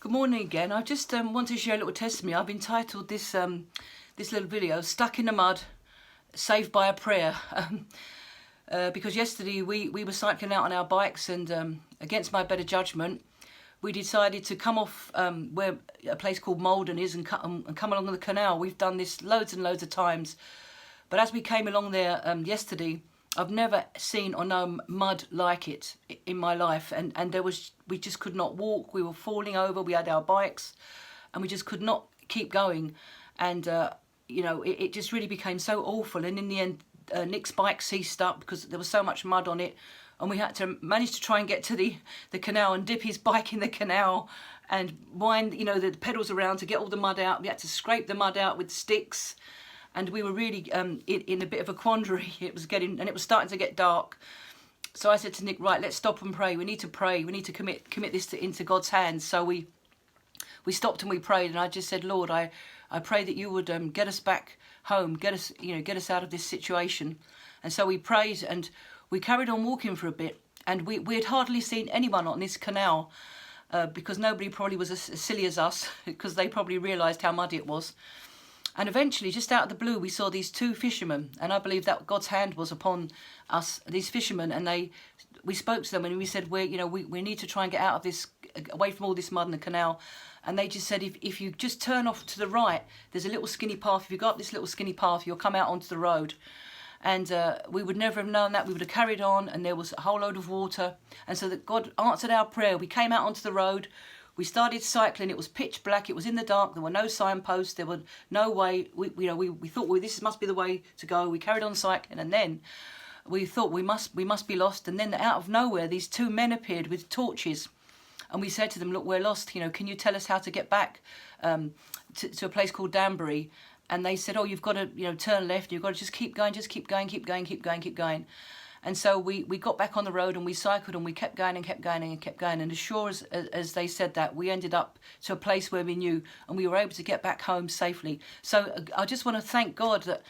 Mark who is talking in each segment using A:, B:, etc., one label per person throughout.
A: Good morning again. I just want to share a little testimony. I've entitled this this little video "Stuck in the Mud, Saved by a Prayer," because yesterday we were cycling out on our bikes, and against my better judgment, we decided to come off where a place called Malden is and come along the canal. We've done this loads and loads of times, but as we came along there yesterday, I've never seen or known mud like it in my life, and we just could not walk. We were falling over. We had our bikes, and we just could not keep going, and you know, it just really became so awful. And in the end, Nick's bike seized up because there was so much mud on it, and we had to manage to try and get to the canal and dip his bike in the canal and wind, you know, the pedals around to get all the mud out. We had to scrape the mud out with sticks. And we were really in a bit of a quandary. It was starting to get dark. So I said to Nick, right, let's stop and pray. We need to pray. We need to commit this into God's hands. So we stopped and we prayed. And I just said, Lord, I pray that you would get us back home, get us out of this situation. And so we prayed and we carried on walking for a bit. And we had hardly seen anyone on this canal because nobody probably was as silly as us because they probably realised how muddy it was. And eventually, just out of the blue, we saw these two fishermen, and I believe that God's hand was upon us, these fishermen, and we spoke to them and we said, we need to try and get out of this, away from all this mud in the canal. And they just said, if you just turn off to the right, there's a little skinny path. If you go up this little skinny path, you'll come out onto the road. And we would never have known that. We would have carried on, and there was a whole load of water. And so that God answered our prayer. We came out onto the road. We started cycling. It was pitch black. It was in the dark. There were no signposts. There was no way. We thought, well, this must be the way to go. We carried on cycling, and then we thought we must be lost. And then out of nowhere, these two men appeared with torches, and we said to them, "Look, we're lost. Can you tell us how to get back to a place called Danbury?" And they said, "Oh, you've got to turn left. You've got to just keep going, keep going." And so we got back on the road and we cycled and we kept going and kept going and kept going. And as sure as they said that, we ended up to a place where we knew, and we were able to get back home safely. So I just want to thank God that,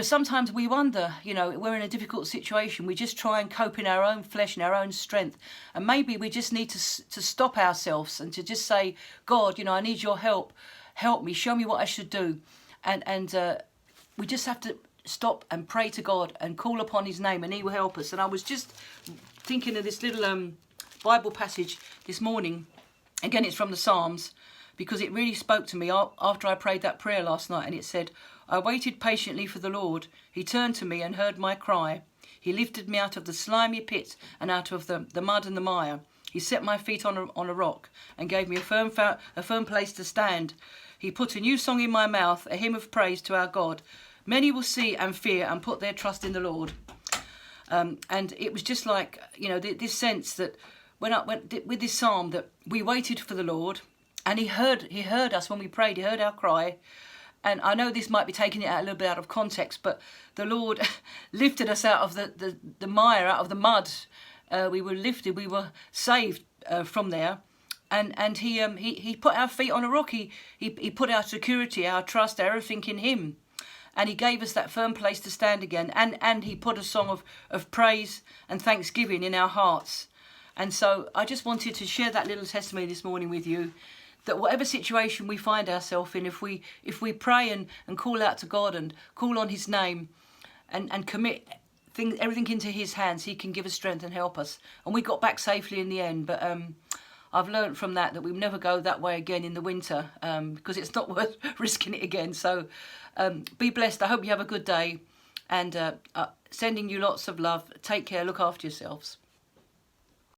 A: sometimes we wonder, we're in a difficult situation. We just try and cope in our own flesh and our own strength. And maybe we just need to stop ourselves and to just say, God, I need your help. Help me, show me what I should do. And we just have to stop and pray to God and call upon his name, and he will help us. And I was just thinking of this little Bible passage this morning. Again, it's from the Psalms, because it really spoke to me after I prayed that prayer last night. And it said, I waited patiently for the Lord. He turned to me and heard my cry. He lifted me out of the slimy pit and out of the mud and the mire. He set my feet on a rock and gave me a firm place to stand. He put a new song in my mouth, a hymn of praise to our God. Many will see and fear and put their trust in the Lord. And it was just like, this sense that when I went with this psalm, that we waited for the Lord, and he heard us when we prayed. He heard our cry. And I know this might be taking it a little bit out of context, but the Lord lifted us out of the mire, out of the mud. We were lifted, we were saved from there. And he put our feet on a rock. He put our security, our trust, everything in him. And he gave us that firm place to stand again. And he put a song of praise and thanksgiving in our hearts. And so I just wanted to share that little testimony this morning with you, that whatever situation we find ourselves in, if we pray and call out to God and call on his name and commit everything into his hands, he can give us strength and help us. And we got back safely in the end. But I've learned from that we never go that way again in the winter, because it's not worth risking it again. So be blessed. I hope you have a good day, and sending you lots of love. Take care. Look after yourselves.